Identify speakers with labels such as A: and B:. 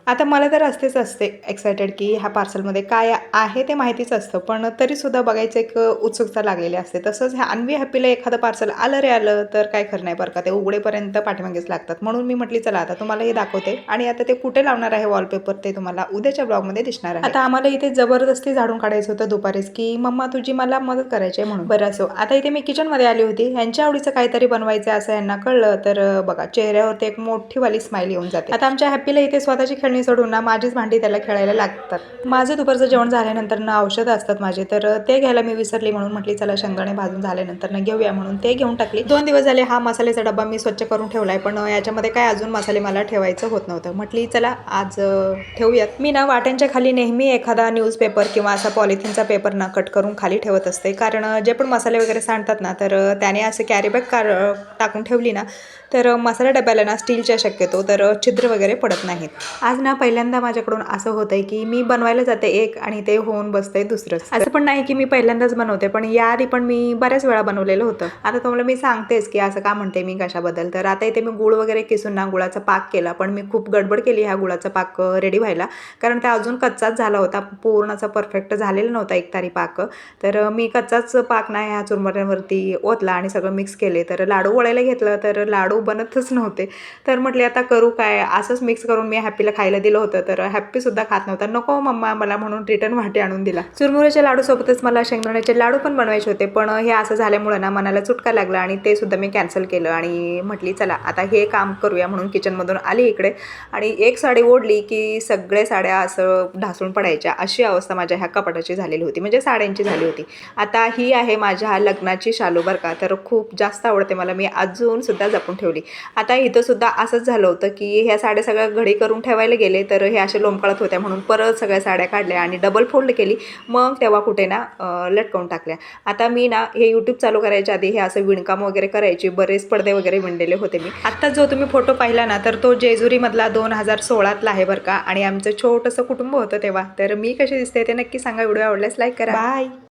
A: आता मला तर असते एक्सायटेड की ह्या पार्सलमध्ये काय आहे ते माहितीच असतं, पण तरीसुद्धा बघायचं एक उत्सुकता लागलेली असते. तसंच ह्या अन्वी हॅपीला एखादं पार्सल आलं रे आलं तर काय खरं नाही बरं का, ते उघडेपर्यंत पाठीमागेच लागतात. म्हणून मी म्हटली चला आता तुम्हाला हे दाखवते आणि आता ते कुठे लावणार आहे वॉलपेपर ते तुम्हाला उद्याच्या ब्लॉगमध्ये दिसणार आहे. आता आम्हाला इथे जबरदस्ती झाडून काढायचं होतं दुपारीच की मम्मा तुझी मला मदत करायची आहे म्हणून. बरं असो, आता इथे मी किचनमध्ये आली होती. ह्यांच्या आवडीचं काहीतरी बनवायचं असं यांना कळलं तर बघा चेहऱ्यावरती एक मोठीवाली स्माइल येऊन जाते. आता आमच्या हॅपीला इथे स्वतःची खेळणी सोडून ना माझीच भांडी त्याला खेळायला लागतात. माझं दुपारचं जेवण झाल्यानंतर ना औषधं असतात माझे, तर ते घ्यायला मी विसरली म्हणून म्हटली चला शेंगदाणे भाजून झाल्यानंतर ना घेऊया म्हणून ते घेऊन टाकली. 2 दिवस झाले हा मसाल्याचा डब्बा मी स्वच्छ करून ठेवलाय, पण याच्यामध्ये काय अजून मसाले मला ठेवायचं होत नव्हतं. म्हटली चला आज ठेवूयात. मी ना वाट्यांच्या खाली नेहमी एखादा न्यूजपेपर किंवा असा पॉलिथिनचा पेपर ना कट करून खाली ठेवत असते, कारण जे पण मसाले वगैरे सांडतात ना तर त्याने असं कॅरीबॅग टाकून ठेवली ना तर मसाला डब्याला ना स्टीलच्या शक्यतो तर छिद्र वगैरे पडत नाहीत. आज ना पहिल्यांदा माझ्याकडून असं होतंय की मी बनवायला जाते एक आणि ते होऊन बसतंय दुसरंच. असं पण नाही की मी पहिल्यांदाच बनवते, पण याआधी पण मी बऱ्याच वेळा बनवलेलं होतं. आता तुम्हाला मी सांगतेच की असं का म्हणते मी कशाबद्दल. तर आता इथे मी गूळ वगैरे किसून ना गुळाचा पाक केला, पण मी खूप गडबड केली ह्या गुळाचा पाक रेडी व्हायला, कारण त्या अजून कच्चाच झाला होता, पूर्ण असा परफेक्ट झालेला नव्हता एकतारी पाक. तर मी कच्चाच पाक ना ह्या चुरमुऱ्यांवरती ओतला आणि सगळं मिक्स केले. तर लाडू वळायला घेतलं तर लाडू बनतच नव्हते. तर म्हटले आता करू काय, असंच मिक्स करून मी हॅपीला खायला दिलं होतं, तर हॅपीसुद्धा खात नव्हता. नको मम्मा मला म्हणून रिटर्न वाटी आणून दिला. चुरमुऱ्याच्या लाडूसोबतच मला शेंगदाण्याचे लाडू पण बनवायचे होते, पण हे असं झाल्यामुळे ना मनाला चुटका लागला आणि ते सुद्धा मी कॅन्सल केलं आणि म्हटली चला आता हे काम करूया म्हणून किचनमधून आली इकडे आणि एक साडी ओढली की सगळे साड्या असं ढासळून पडायच्या, अशी अवस्था माझ्या ह्या कपाटाची झालेली होती, म्हणजे साड्यांची झाली होती. आता ही आहे माझ्या लग्नाची शालू बरं का, तर खूप जास्त आवडते मला, मी अजून सुद्धा जपून ठेवली. आता इथं सुद्धा असंच झालं होतं की ह्या साड्या सगळ्या घडी करून ठेवायला गेले तर हे असे लोंबकळत होत्या, म्हणून परत सगळ्या साड्या काढल्या आणि डबल फोल्ड केली, मग तेव्हा कुठे ना लटकवून टाकल्या. आता मी ना हे यूट्यूब चालू करायच्या आधी हे असं विणकाम वगैरे करायची, बरेच पडदे वगैरे विणलेले होते मी. आता जो तुम्ही फोटो पाहिला ना तर तो जेजुरीमधला 2016तला आहे बरं का, आणि आमचं छोटंसं कुटुंब होतं तेव्हा. तर मी कशी दिसते ते नक्की सांगा. व्हिडिओ आवडल्यास लाईक करा. बाय.